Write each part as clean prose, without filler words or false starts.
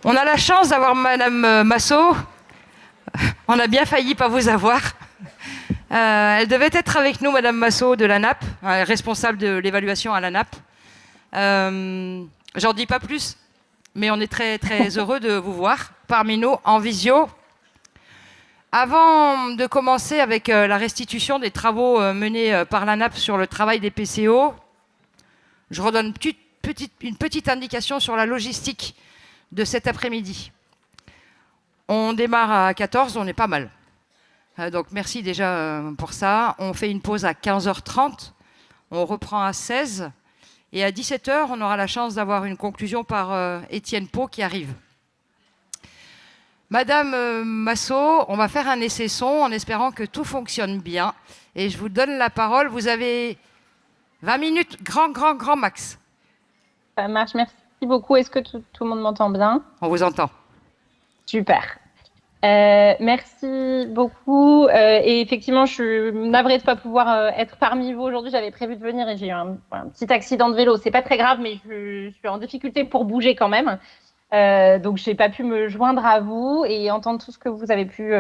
On a la chance d'avoir Madame Massot. On a bien failli pas vous avoir. Elle devait être avec nous, Madame Massot de l'ANAP, responsable de l'évaluation à l'ANAP. J'en dis pas plus, mais on est très très heureux de vous voir parmi nous en visio. Avant de commencer avec la restitution des travaux menés par l'ANAP sur le travail des PCO, je redonne une petite indication sur la logistique de cet après-midi. On démarre à 14, on est pas mal. Donc merci déjà pour ça. On fait une pause à 15h30, on reprend à 16, et à 17h, on aura la chance d'avoir une conclusion par Étienne Pau qui arrive. Madame Massot, on va faire un essai son en espérant que tout fonctionne bien. Et je vous donne la parole. Vous avez 20 minutes, grand max. Ça marche, merci beaucoup. Est-ce que tout le monde m'entend bien? On vous entend. Super. Merci beaucoup. Et effectivement, je suis navrée de ne pas pouvoir être parmi vous aujourd'hui. J'avais prévu de venir et j'ai eu un petit accident de vélo. C'est pas très grave, mais je suis en difficulté pour bouger quand même. Donc, je n'ai pas pu me joindre à vous et entendre tout ce que vous avez pu,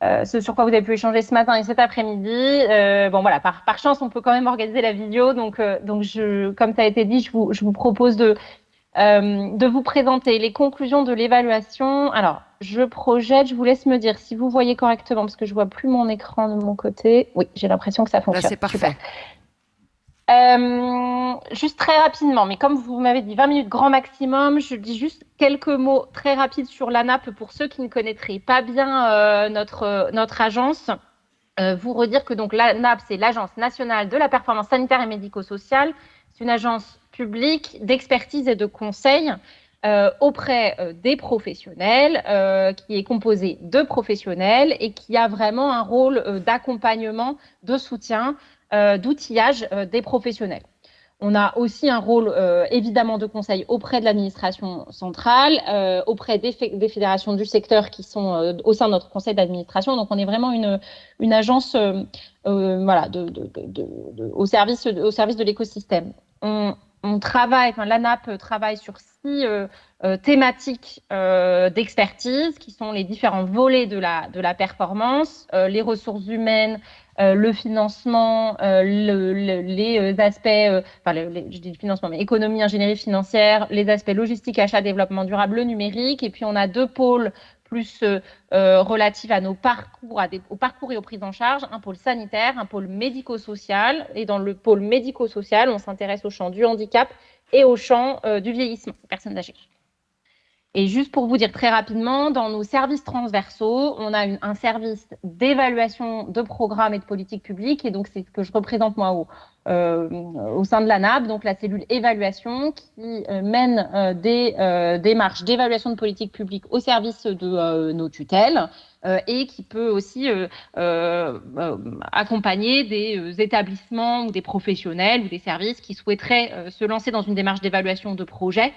ce sur quoi vous avez pu échanger ce matin et cet après-midi. Bon, voilà, par chance, on peut quand même organiser la vidéo. Donc comme ça a été dit, je vous propose de vous présenter les conclusions de l'évaluation. Alors, je projette, je vous laisse me dire si vous voyez correctement, parce que je vois plus mon écran de mon côté. Oui, j'ai l'impression que ça Là, fonctionne. c'est parfait. Super. Juste très rapidement, mais comme vous m'avez dit 20 minutes grand maximum, je dis juste quelques mots très rapides sur l'ANAP pour ceux qui ne connaîtraient pas bien notre agence. Vous redire que donc l'ANAP, c'est l'Agence nationale de la performance sanitaire et médico-sociale. C'est une agence publique d'expertise et de conseil auprès des professionnels, qui est composée de professionnels et qui a vraiment un rôle d'accompagnement, de soutien, d'outillage des professionnels. On a aussi un rôle évidemment de conseil auprès de l'administration centrale, auprès des fédérations du secteur qui sont au sein de notre conseil d'administration. Donc on est vraiment une agence voilà, au service de l'écosystème. On travaille, enfin, l'ANAP travaille sur 6 thématiques d'expertise qui sont les différents volets de la performance, les ressources humaines, le financement, les aspects, je dis le financement, mais économie, ingénierie financière, les aspects logistique, achat, développement durable, le numérique. Et puis, on a 2 pôles plus relatifs à nos parcours, au parcours et aux prises en charge, un pôle sanitaire, un pôle médico-social. Et dans le pôle médico-social, on s'intéresse au champ du handicap et au champ du vieillissement des personnes âgées. Et juste pour vous dire très rapidement, dans nos services transversaux, on a un service d'évaluation de programmes et de politiques publiques. Et donc, c'est ce que je représente moi au sein de l'ANAP, donc la cellule évaluation qui mène des démarches d'évaluation de politique publique au service de nos tutelles et qui peut aussi accompagner des établissements ou des professionnels ou des services qui souhaiteraient se lancer dans une démarche d'évaluation de projet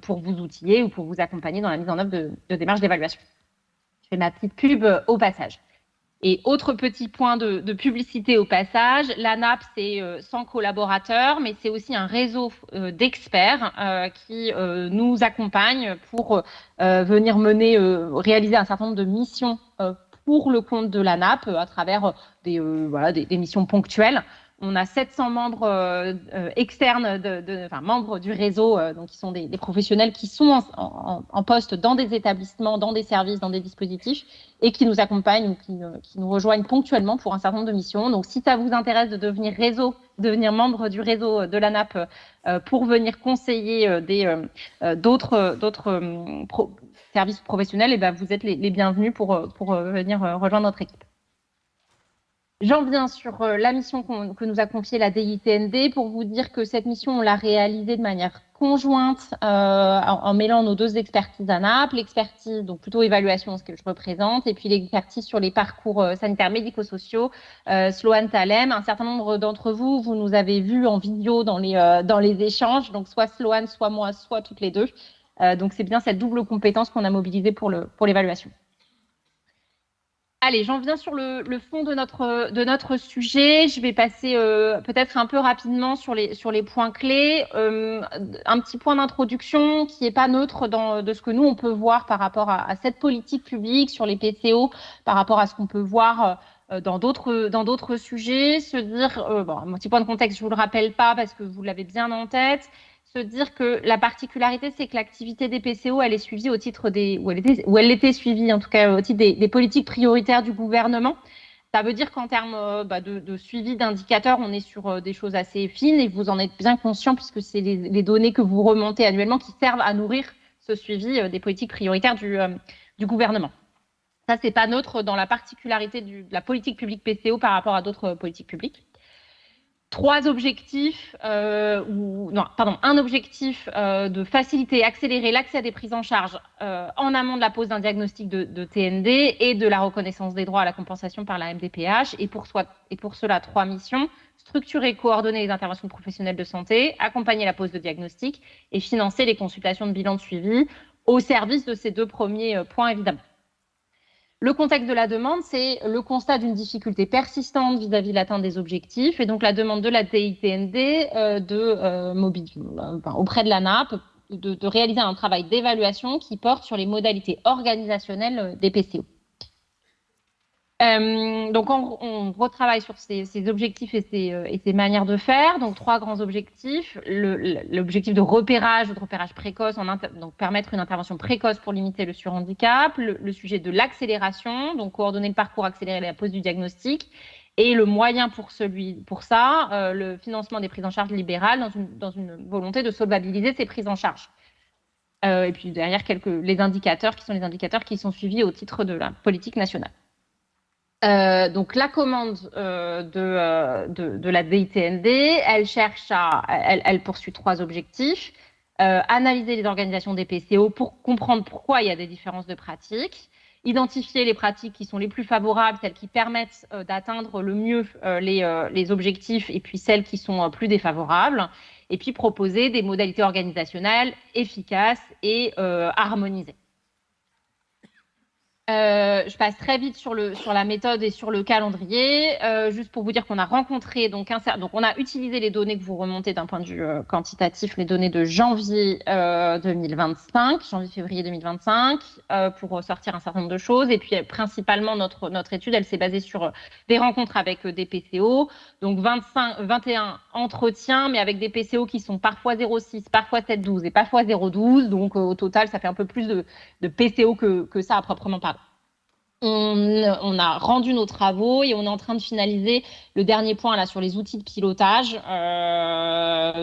pour vous outiller ou pour vous accompagner dans la mise en œuvre de démarches d'évaluation. Je fais ma petite pub au passage. Et autre petit point de publicité au passage, l'ANAP, c'est 100 collaborateurs, mais c'est aussi un réseau d'experts qui nous accompagnent pour venir réaliser un certain nombre de missions pour le compte de l'ANAP à travers des missions ponctuelles. On a 700 membres externes, membres du réseau, donc qui sont des professionnels qui sont en poste dans des établissements, dans des services, dans des dispositifs et qui nous accompagnent ou qui nous rejoignent ponctuellement pour un certain nombre de missions. Donc, si ça vous intéresse de devenir membre du réseau de l'ANAP pour venir conseiller d'autres services professionnels, et ben, vous êtes les bienvenus pour venir rejoindre notre équipe. J'en viens sur la mission que nous a confiée la DITND pour vous dire que cette mission, on l'a réalisée de manière conjointe en mêlant nos 2 expertises ANAP, l'expertise, donc plutôt évaluation, ce que je représente, et puis l'expertise sur les parcours sanitaires médico-sociaux, Sloan Talem. Un certain nombre d'entre vous, vous nous avez vus en vidéo dans les échanges, donc soit Sloan, soit moi, soit toutes les 2. Donc c'est bien cette double compétence qu'on a mobilisée pour l'évaluation. Allez, j'en viens sur le fond de notre sujet. Je vais passer peut-être un peu rapidement sur les points clés. Un petit point d'introduction qui n'est pas neutre de ce que nous, on peut voir par rapport à cette politique publique sur les PCO, par rapport à ce qu'on peut voir dans d'autres sujets. Se dire, bon, un petit point de contexte, je ne vous le rappelle pas parce que vous l'avez bien en tête. Se dire que la particularité, c'est que l'activité des PCO, elle est suivie au titre ou elle était suivie en tout cas au titre des politiques prioritaires du gouvernement. Ça veut dire qu'en termes de suivi d'indicateurs, on est sur des choses assez fines et vous en êtes bien conscient puisque c'est les données que vous remontez annuellement qui servent à nourrir ce suivi des politiques prioritaires du gouvernement. Ça, c'est pas neutre dans la particularité de la politique publique PCO par rapport à d'autres politiques publiques. Un objectif de faciliter et accélérer l'accès à des prises en charge en amont de la pose d'un diagnostic de TND et de la reconnaissance des droits à la compensation par la MDPH. Et pour cela, 3 missions: structurer et coordonner les interventions de professionnels de santé, accompagner la pose de diagnostic et financer les consultations de bilan de suivi au service de ces 2 premiers points, évidemment. Le contexte de la demande, c'est le constat d'une difficulté persistante vis-à-vis de l'atteinte des objectifs et donc la demande de la DITND auprès de l'ANAP de réaliser un travail d'évaluation qui porte sur les modalités organisationnelles des PCO. Donc, on retravaille sur ces objectifs et ces manières de faire. Donc, 3 grands objectifs. L'objectif de repérage précoce, donc permettre une intervention précoce pour limiter le surhandicap. Le sujet de l'accélération, donc coordonner le parcours, accélérer la pose du diagnostic. Et le moyen pour ça, le financement des prises en charge libérales dans une volonté de solvabiliser ces prises en charge. Et puis derrière, les indicateurs qui sont suivis au titre de la politique nationale. Donc la commande de la DITND, elle poursuit 3 objectifs. Analyser les organisations des PCO pour comprendre pourquoi il y a des différences de pratiques, identifier les pratiques qui sont les plus favorables, celles qui permettent d'atteindre le mieux les objectifs, et puis celles qui sont plus défavorables, et puis proposer des modalités organisationnelles efficaces et harmonisées. Je passe très vite sur la méthode et sur le calendrier, juste pour vous dire qu'on a rencontré, donc on a utilisé les données que vous remontez d'un point de vue quantitatif, les données de janvier-février 2025, pour sortir un certain nombre de choses. Et puis principalement, notre étude, elle s'est basée sur des rencontres avec des PCO, donc 21 entretiens, mais avec des PCO qui sont parfois 0,6, parfois 7,12 et parfois 0,12. Donc au total, ça fait un peu plus de PCO que ça à proprement parler. On a rendu nos travaux et on est en train de finaliser le dernier point là sur les outils de pilotage,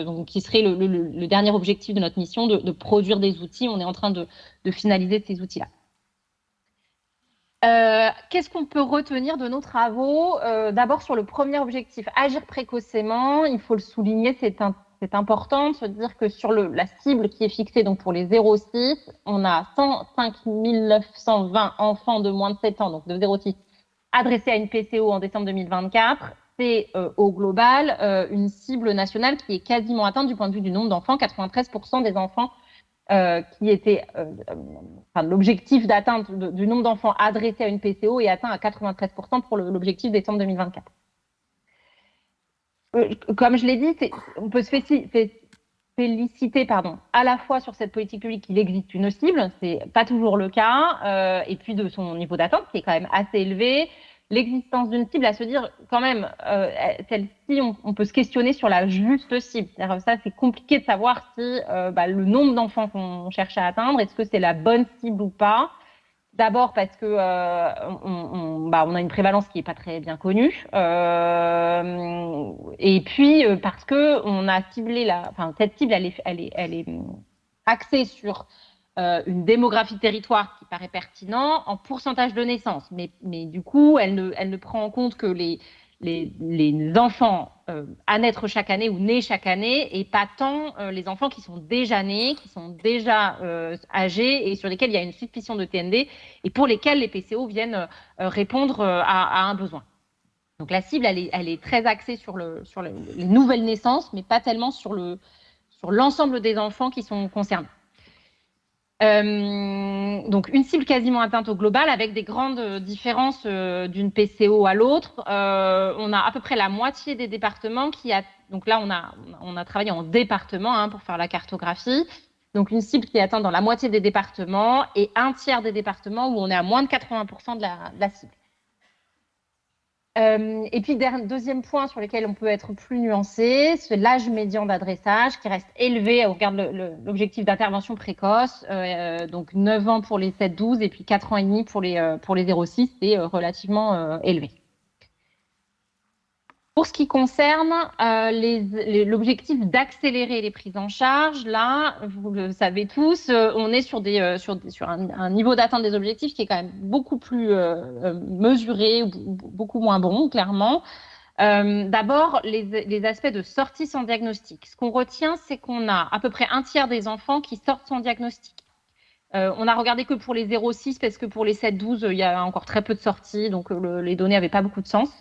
donc qui serait le dernier objectif de notre mission, de produire des outils. On est en train de finaliser ces outils-là. Qu'est-ce qu'on peut retenir de nos travaux? D'abord sur le premier objectif, agir précocement, il faut le souligner, c'est important de se dire que sur la cible qui est fixée donc pour les 0,6, on a 105 920 enfants de moins de 7 ans, donc de 0,6, adressés à une PCO en décembre 2024. C'est au global une cible nationale qui est quasiment atteinte du point de vue du nombre d'enfants. 93% des enfants qui étaient l'objectif d'atteinte du nombre d'enfants adressés à une PCO est atteint à 93% pour l'objectif décembre 2024. Comme je l'ai dit, on peut se féliciter à la fois sur cette politique publique qu'il existe une cible, c'est pas toujours le cas, et puis de son niveau d'atteinte qui est quand même assez élevé. L'existence d'une cible, à se dire quand même, celle-ci, on peut se questionner sur la juste cible. Ça, c'est compliqué de savoir si le nombre d'enfants qu'on cherche à atteindre, est-ce que c'est la bonne cible ou pas. D'abord parce que on a une prévalence qui n'est pas très bien connue, et puis parce que on a ciblé cette cible, elle est axée sur une démographie de territoire qui paraît pertinent en pourcentage de naissance, mais du coup, elle ne prend en compte que les enfants à naître chaque année ou nés chaque année, et pas tant les enfants qui sont déjà nés, qui sont déjà âgés et sur lesquels il y a une suspicion de TND et pour lesquels les PCO viennent répondre à un besoin. Donc la cible, elle est très axée sur les nouvelles naissances, mais pas tellement sur l'ensemble des enfants qui sont concernés. Donc, une cible quasiment atteinte au global avec des grandes différences d'une PCO à l'autre. On a à peu près la moitié des départements donc là, on a travaillé en département pour faire la cartographie. Donc, une cible qui est atteinte dans la moitié des départements et un tiers des départements où on est à moins de 80% de la cible. Et puis, deuxième point sur lequel on peut être plus nuancé, c'est l'âge médian d'adressage qui reste élevé au regard de l'objectif d'intervention précoce. Donc, 9 ans pour les 7-12 et puis 4 ans et demi pour les 0-6, c'est relativement élevé. Pour ce qui concerne l'objectif d'accélérer les prises en charge, là, vous le savez tous, on est sur un niveau d'atteinte des objectifs qui est quand même beaucoup plus mesuré, beaucoup moins bon, clairement. D'abord, les aspects de sortie sans diagnostic. Ce qu'on retient, c'est qu'on a à peu près un tiers des enfants qui sortent sans diagnostic. On a regardé que pour les 0-6 parce que pour les 7-12, il y a encore très peu de sorties, donc les données n'avaient pas beaucoup de sens.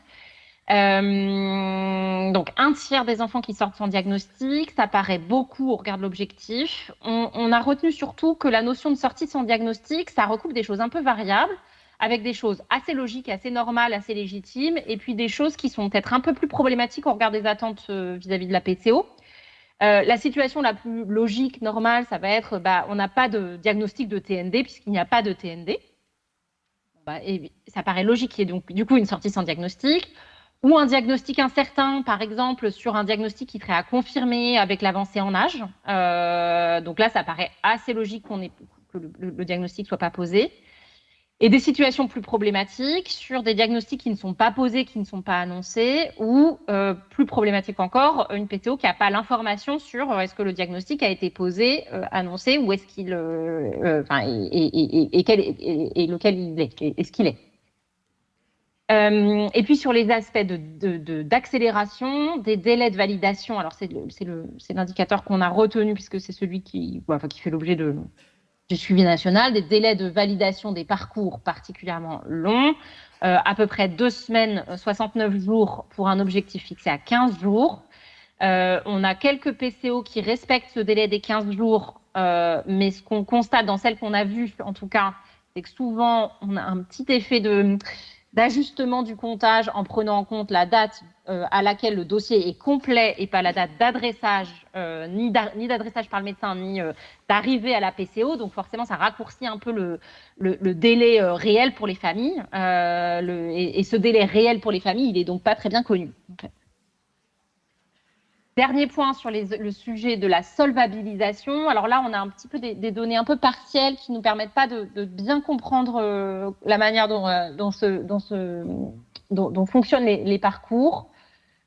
Donc, un tiers des enfants qui sortent sans diagnostic, ça paraît beaucoup au regard de l'objectif. On a retenu surtout que la notion de sortie sans diagnostic, ça recoupe des choses un peu variables, avec des choses assez logiques, assez normales, assez légitimes, et puis des choses qui sont peut-être un peu plus problématiques au regard des attentes vis-à-vis de la PCO. La situation la plus logique, normale, ça va être on n'a pas de diagnostic de TND puisqu'il n'y a pas de TND. Et ça paraît logique qu'il y ait donc du coup une sortie sans diagnostic. Ou un diagnostic incertain, par exemple, sur un diagnostic qui serait à confirmer avec l'avancée en âge. Donc là, ça paraît assez logique que le diagnostic ne soit pas posé. Et des situations plus problématiques sur des diagnostics qui ne sont pas posés, qui ne sont pas annoncés, ou plus problématique encore, une PTO qui n'a pas l'information sur est-ce que le diagnostic a été posé, annoncé, ou est-ce qu'il et lequel il est ce qu'il est. Et puis sur les aspects d'accélération, des délais de validation, alors c'est l'indicateur qu'on a retenu puisque c'est celui qui fait l'objet du suivi national, des délais de validation des parcours particulièrement longs, à peu près 2 semaines, 69 jours pour un objectif fixé à 15 jours. On a quelques PCO qui respectent ce délai des 15 jours, mais ce qu'on constate dans celles qu'on a vues, en tout cas, c'est que souvent, on a un petit effet d'ajustement du comptage en prenant en compte la date à laquelle le dossier est complet et pas la date d'adressage, ni d'adressage par le médecin, ni d'arrivée à la PCO. Donc forcément, ça raccourcit un peu le délai réel pour les familles. Et ce délai réel pour les familles, il n'est donc pas très bien connu. Dernier point sur le sujet de la solvabilisation. Alors là, on a un petit peu des données un peu partielles qui ne nous permettent pas de bien comprendre la manière dont fonctionnent les parcours.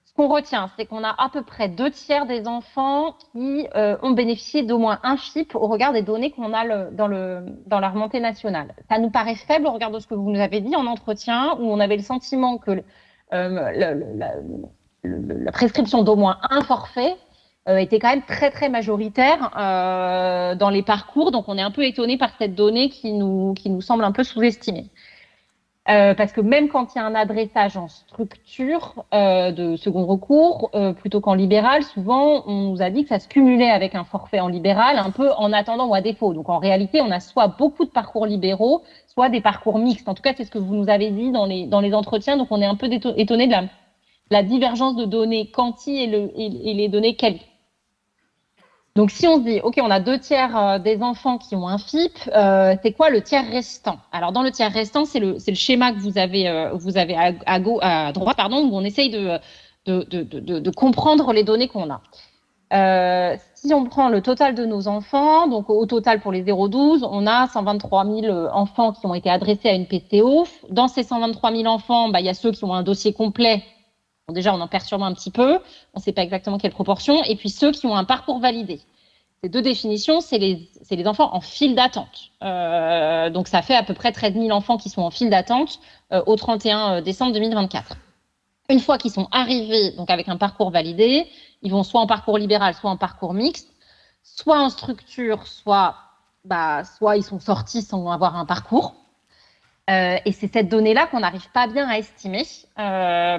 Ce qu'on retient, c'est qu'on a à peu près 2 tiers des enfants qui ont bénéficié d'au moins un FIP au regard des données qu'on a dans la remontée nationale. Ça nous paraît faible au regard de ce que vous nous avez dit en entretien, où on avait le sentiment que la prescription d'au moins un forfait était quand même très très majoritaire dans les parcours, donc on est un peu étonné par cette donnée qui nous semble un peu sous-estimée. Parce que même quand il y a un adressage en structure de second recours, plutôt qu'en libéral, souvent on nous a dit que ça se cumulait avec un forfait en libéral, un peu en attendant ou à défaut. Donc en réalité, on a soit beaucoup de parcours libéraux, soit des parcours mixtes. En tout cas, c'est ce que vous nous avez dit dans les entretiens, donc on est un peu étonné de la divergence de données quanti et les données quali. Donc, si on se dit, OK, on a 2 tiers des enfants qui ont un FIP, c'est quoi le tiers restant? Alors, dans le tiers restant, c'est le schéma que vous avez à droite, où on essaye de comprendre les données qu'on a. Si on prend le total de nos enfants, donc au total pour les 0-12, on a 123 000 enfants qui ont été adressés à une PCO. Dans ces 123 000 enfants, il y a ceux qui ont un dossier complet. Bon, déjà, on en perturbe un petit peu. On ne sait pas exactement quelle proportion. Et puis, ceux qui ont un parcours validé. Ces 2 définitions, c'est les enfants en file d'attente. Donc, ça fait à peu près 13 000 enfants qui sont en file d'attente au 31 décembre 2024. Une fois qu'ils sont arrivés donc avec un parcours validé, ils vont soit en parcours libéral, soit en parcours mixte, soit en structure, soit ils sont sortis sans avoir un parcours. Et c'est cette donnée-là qu'on n'arrive pas bien à estimer,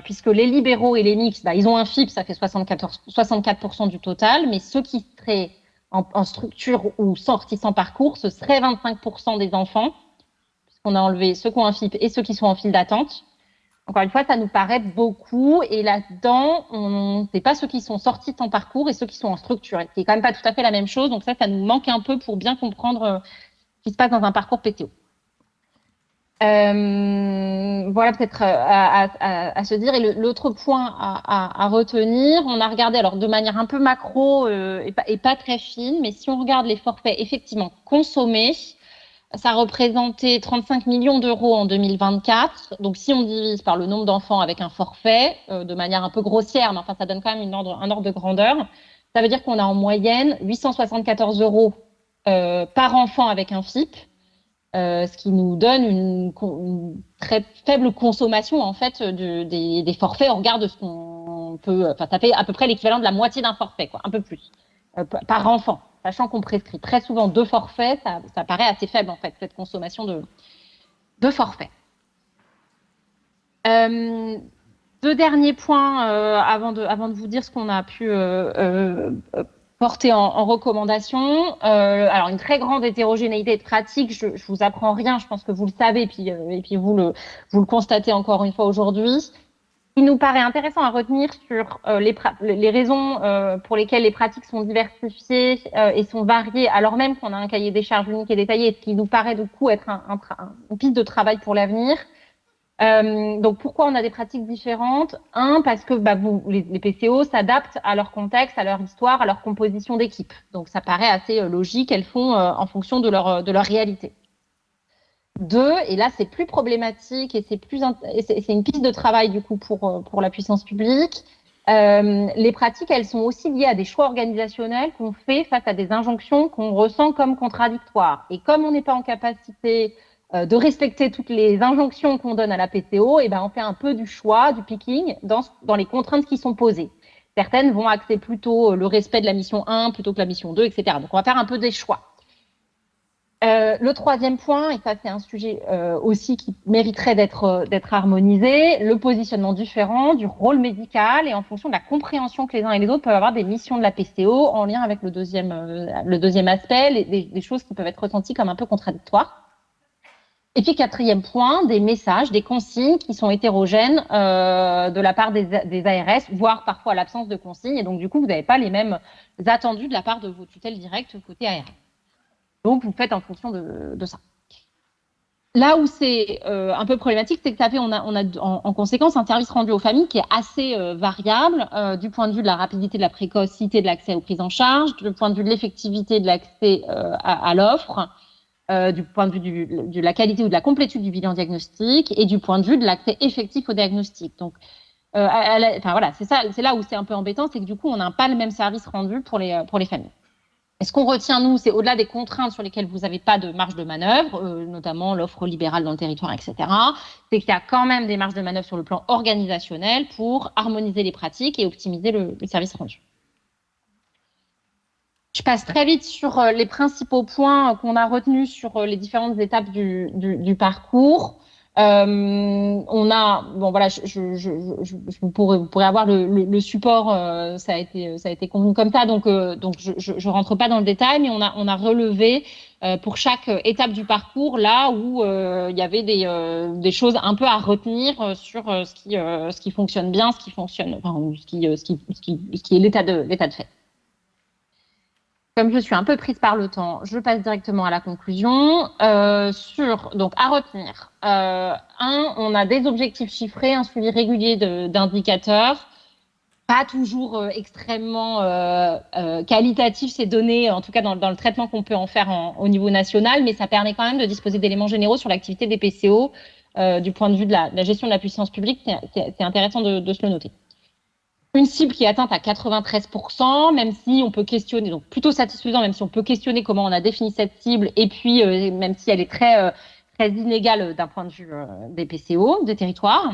puisque les libéraux et les mixtes, ils ont un FIP, ça fait 64% du total, mais ceux qui seraient en structure ou sortie sans parcours, ce serait 25% des enfants, puisqu'on a enlevé ceux qui ont un FIP et ceux qui sont en file d'attente. Encore une fois, ça nous paraît beaucoup. Et là-dedans, on sait pas ceux qui sont sortis sans parcours et ceux qui sont en structure, qui est quand même pas tout à fait la même chose. Donc ça nous manque un peu pour bien comprendre ce qui se passe dans un parcours PTO. Voilà peut-être à se dire. Et l'autre point à retenir, on a regardé alors de manière un peu macro et pas très fine, mais si on regarde les forfaits effectivement consommés, ça représentait 35 millions d'euros en 2024. Donc, si on divise par le nombre d'enfants avec un forfait, de manière un peu grossière, mais enfin, ça donne quand même un ordre de grandeur, ça veut dire qu'on a en moyenne 874 euros par enfant avec un FIP, ce qui nous donne une très faible consommation en fait des forfaits au regard de ce qu'on peut. Enfin, ça fait à peu près l'équivalent de la moitié d'un forfait, quoi, un peu plus par enfant. Sachant qu'on prescrit très souvent 2 forfaits, ça paraît assez faible en fait, cette consommation de forfaits. 2 derniers points avant de vous dire ce qu'on a pu porter en recommandation. Alors, une très grande hétérogénéité de pratiques, je vous apprends rien, je pense que vous le savez, et puis vous le constatez encore une fois aujourd'hui. Il nous paraît intéressant à retenir sur les raisons pour lesquelles les pratiques sont diversifiées et sont variées, alors même qu'on a un cahier des charges unique et détaillé, ce qui nous paraît du coup être une piste de travail pour l'avenir. Donc, pourquoi on a des pratiques différentes? Parce que les PCO s'adaptent à leur contexte, à leur histoire, à leur composition d'équipe. Donc, ça paraît assez logique, elles font en fonction de leur réalité. 2, et là c'est plus problématique et c'est une piste de travail du coup pour la puissance publique. Les pratiques, elles sont aussi liées à des choix organisationnels qu'on fait face à des injonctions qu'on ressent comme contradictoires. Et comme on n'est pas en capacité de respecter toutes les injonctions qu'on donne à la PCO, et on fait un peu du choix, du picking dans les contraintes qui sont posées. Certaines vont axer plutôt le respect de la mission 1 plutôt que la mission 2, etc. Donc on va faire un peu des choix. Le troisième point, et ça c'est un sujet aussi qui mériterait d'être harmonisé, le positionnement différent du rôle médical et en fonction de la compréhension que les uns et les autres peuvent avoir des missions de la PCO en lien avec le deuxième aspect, des choses qui peuvent être ressenties comme un peu contradictoires. Et puis 4e point, des messages, des consignes qui sont hétérogènes de la part des ARS, voire parfois l'absence de consignes. Et donc du coup, vous n'avez pas les mêmes attendus de la part de vos tutelles directes côté ARS. Donc, vous faites en fonction de ça. Là où c'est un peu problématique, c'est que on a en conséquence un service rendu aux familles qui est assez variable du point de vue de la rapidité, de la précocité de l'accès aux prises en charge, du point de vue de l'effectivité de l'accès à l'offre, du point de vue de la qualité ou de la complétude du bilan diagnostique et du point de vue de l'accès effectif au diagnostic. Donc, voilà, c'est là où c'est un peu embêtant, c'est que du coup, on n'a pas le même service rendu pour les familles. Et ce qu'on retient, nous, c'est au-delà des contraintes sur lesquelles vous n'avez pas de marge de manœuvre, notamment l'offre libérale dans le territoire, etc., c'est qu'il y a quand même des marges de manœuvre sur le plan organisationnel pour harmoniser les pratiques et optimiser le service rendu. Je passe très vite sur les principaux points qu'on a retenus sur les différentes étapes du parcours. On a, voilà, vous pourrez avoir le support, ça a été convenu comme ça, donc je rentre pas dans le détail, mais on a relevé pour chaque étape du parcours là où il y avait des choses un peu à retenir sur ce qui fonctionne bien, ce qui fonctionne, enfin, ce qui est l'état de fait. Comme je suis un peu prise par le temps, je passe directement à la conclusion. Donc à retenir. On a des objectifs chiffrés, un suivi régulier d'indicateurs, pas toujours extrêmement qualitatif ces données, en tout cas dans le traitement qu'on peut en faire au niveau national, mais ça permet quand même de disposer d'éléments généraux sur l'activité des PCO du point de vue de la gestion de la puissance publique. C'est intéressant de se le noter. Une cible qui est atteinte à 93%, même si on peut questionner, donc plutôt satisfaisant, même si on peut questionner comment on a défini cette cible, et puis même si elle est très inégale d'un point de vue des PCO, des territoires.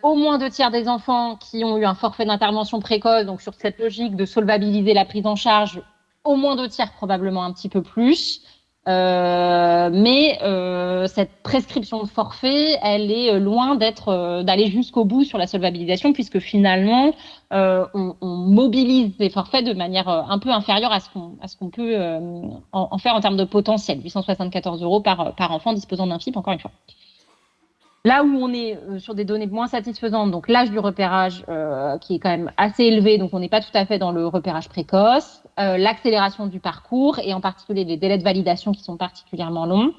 Au moins 2 tiers des enfants qui ont eu un forfait d'intervention précoce, donc sur cette logique de solvabiliser la prise en charge, au moins 2 tiers, probablement un petit peu plus. Mais cette prescription de forfait, elle est loin d'aller jusqu'au bout sur la solvabilisation, puisque finalement, on mobilise les forfaits de manière un peu inférieure à ce qu'on peut en faire en termes de potentiel. 874 € par enfant disposant d'un FIP, encore une fois. Là où on est sur des données moins satisfaisantes, donc l'âge du repérage qui est quand même assez élevé, donc on n'est pas tout à fait dans le repérage précoce, l'accélération du parcours et en particulier les délais de validation qui sont particulièrement longs,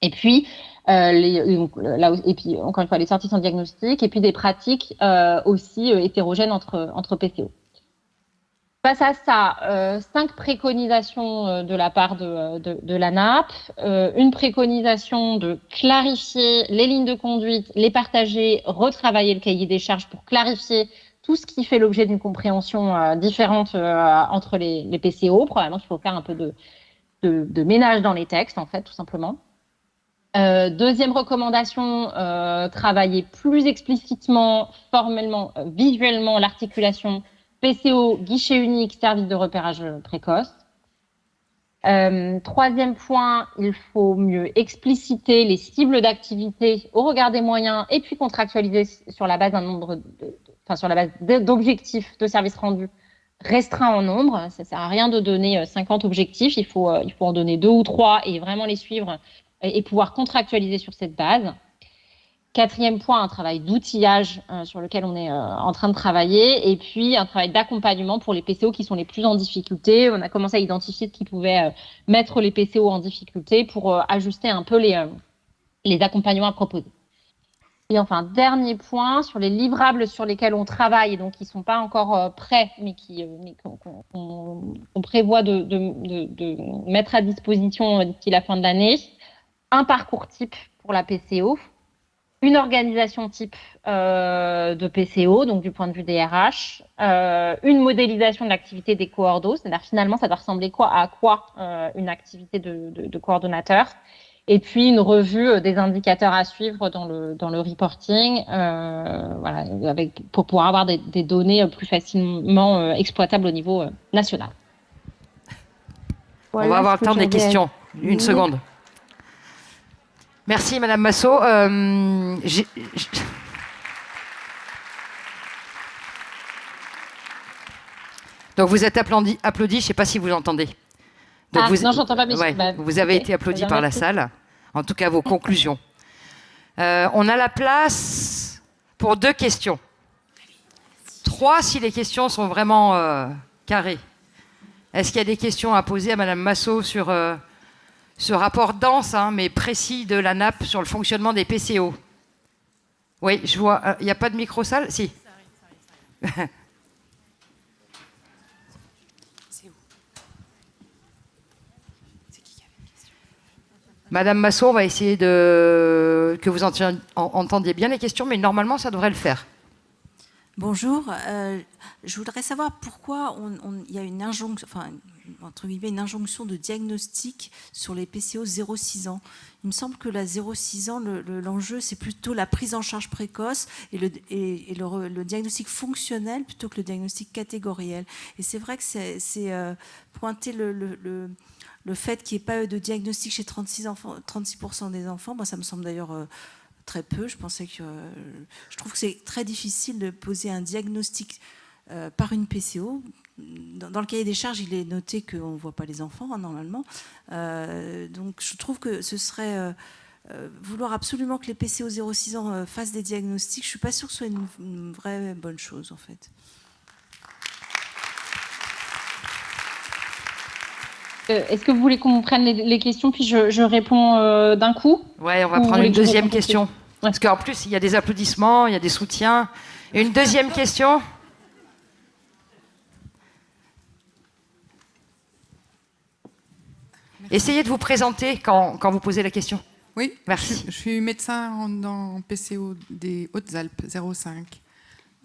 et puis, et puis encore une fois les sorties sans diagnostic, et puis des pratiques aussi hétérogènes entre PCO. Face à ça, 5 préconisations de la part de l'ANAP. Une préconisation de clarifier les lignes de conduite, les partager, retravailler le cahier des charges pour clarifier tout ce qui fait l'objet d'une compréhension différente entre les PCO. Probablement qu'il faut faire un peu de ménage dans les textes, en fait, tout simplement. Deuxième recommandation, travailler plus explicitement, formellement, visuellement l'articulation PCO, guichet unique, service de repérage précoce. Troisième point, il faut mieux expliciter les cibles d'activité au regard des moyens et puis contractualiser sur la base d'un nombre sur la base d'objectifs de services rendus restreints en nombre. Ça sert à rien de donner 50 objectifs, il faut en donner 2 ou 3 et vraiment les suivre et pouvoir contractualiser sur cette base. Quatrième point, un travail d'outillage sur lequel on est en train de travailler, et puis un travail d'accompagnement pour les PCO qui sont les plus en difficulté. On a commencé à identifier ce qui pouvait mettre les PCO en difficulté pour ajuster un peu les accompagnements à proposer. Et enfin, dernier point, sur les livrables sur lesquels on travaille, et donc qui ne sont pas encore prêts, mais qu'on prévoit de mettre à disposition d'ici la fin de l'année. Un parcours type pour la PCO, une organisation type de PCO, donc du point de vue des RH, une modélisation de l'activité des coordos, c'est-à-dire finalement ça doit ressembler à quoi une activité de coordonnateur, et puis une revue des indicateurs à suivre dans le reporting, voilà, pour pouvoir avoir des données plus facilement exploitables au niveau national. Voilà, on va avoir le temps des questions. Une seconde. Merci Madame Massot. Donc vous êtes applaudi, je ne sais pas si vous l'entendez. Non, j'entends pas. Mais vous avez été applaudi par la salle. En tout cas, vos conclusions. On a la place pour 2 questions. 3 si les questions sont vraiment carrées. Est-ce qu'il y a des questions à poser à Madame Massot sur ce rapport dense, mais précis de l'ANAP sur le fonctionnement des PCO? Oui, je vois. Il n'y a pas de micro-salle? Si. Madame Massot, on va essayer que vous entendiez bien les questions, mais normalement, ça devrait le faire. Bonjour. Je voudrais savoir pourquoi il y a une injonction, entre guillemets, une injonction de diagnostic sur les PCO 0-6 ans. Il me semble que la 0-6 ans, l'enjeu, c'est plutôt la prise en charge précoce et le diagnostic fonctionnel plutôt que le diagnostic catégoriel. Et c'est vrai que c'est pointer le fait qu'il n'y ait pas eu de diagnostic chez 36% des enfants. Moi, ça me semble d'ailleurs très peu. Je trouve que c'est très difficile de poser un diagnostic par une PCO. Dans le cahier des charges, il est noté qu'on ne voit pas les enfants, normalement. Donc, je trouve que ce serait vouloir absolument que les PCO 0-6 ans fassent des diagnostics. Je ne suis pas sûre que ce soit une vraie bonne chose, en fait. Est-ce que vous voulez qu'on prenne les questions, puis je réponds d'un coup? Oui, on va prendre une deuxième question. Parce qu'en plus, il y a des applaudissements, il y a des soutiens. Une deuxième question? Essayez de vous présenter quand vous posez la question. Oui, merci. Je suis médecin en PCO des Hautes-Alpes, 05.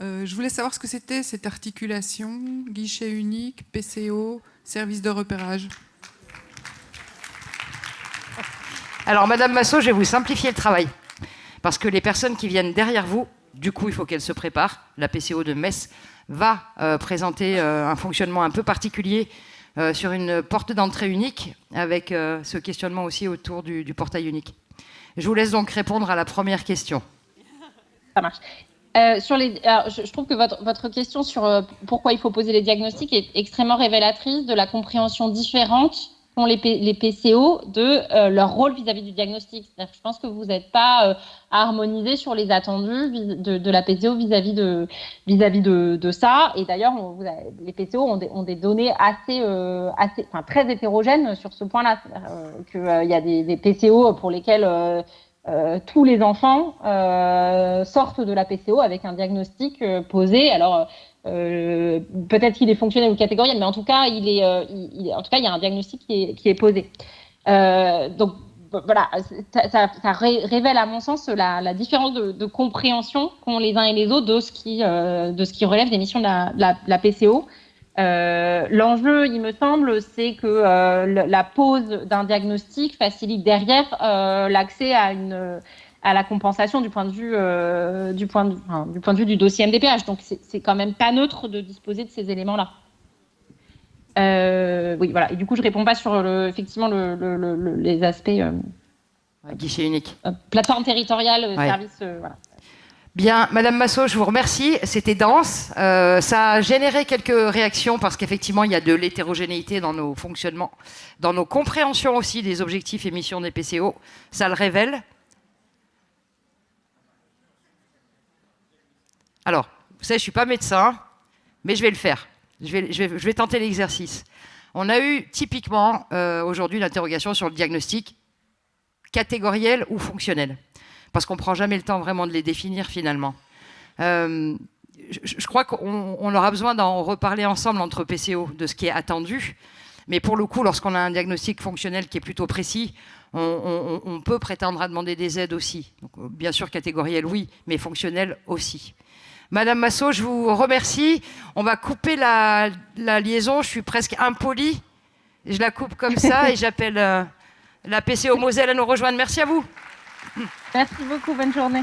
Je voulais savoir ce que c'était cette articulation, guichet unique, PCO, service de repérage. Alors, Madame Massot, je vais vous simplifier le travail. Parce que les personnes qui viennent derrière vous, du coup, il faut qu'elles se préparent. La PCO de Metz va présenter un fonctionnement un peu particulier sur une porte d'entrée unique, avec ce questionnement aussi autour du portail unique. Je vous laisse donc répondre à la première question. Ça marche. Alors, je trouve que votre question sur pourquoi il faut poser les diagnostics est extrêmement révélatrice de la compréhension différente qu'ont les PCO de leur rôle vis-à-vis du diagnostic. C'est-à-dire que je pense que vous n'êtes pas harmonisé sur les attendus de la PCO vis-à-vis de ça. Et d'ailleurs, les PCO ont des données très hétérogènes sur ce point-là. Qu'il y a des PCO pour lesquels tous les enfants sortent de la PCO avec un diagnostic posé. Alors, peut-être qu'il est fonctionnel ou catégoriel, mais en tout cas, il y a un diagnostic qui est posé. Donc, voilà, ça révèle, à mon sens, la différence de compréhension qu'ont les uns et les autres de ce qui relève des missions de la PCO. L'enjeu, il me semble, c'est que la pose d'un diagnostic facilite derrière l'accès à la compensation du point de vue du dossier MDPH. Donc, c'est quand même pas neutre de disposer de ces éléments-là. Oui, voilà. Et du coup, je réponds pas sur effectivement les aspects guichet unique, plateforme territoriale, ouais. Service, voilà. Bien, Madame Massot, je vous remercie. C'était dense. Ça a généré quelques réactions parce qu'effectivement, il y a de l'hétérogénéité dans nos fonctionnements, dans nos compréhensions aussi des objectifs et missions des PCO. Ça le révèle. Alors, vous savez, je ne suis pas médecin, mais je vais le faire. Je vais tenter l'exercice. On a eu typiquement aujourd'hui l'interrogation sur le diagnostic catégoriel ou fonctionnel, parce qu'on ne prend jamais le temps vraiment de les définir finalement. Je crois qu'on aura besoin d'en reparler ensemble entre PCO de ce qui est attendu, mais pour le coup, lorsqu'on a un diagnostic fonctionnel qui est plutôt précis, on peut prétendre à demander des aides aussi. Donc, bien sûr, catégoriel, oui, mais fonctionnel aussi. Madame Massot, je vous remercie. On va couper la liaison, je suis presque impolie. Je la coupe comme ça et j'appelle la PCO Moselle à nous rejoindre. Merci à vous. Merci beaucoup, bonne journée.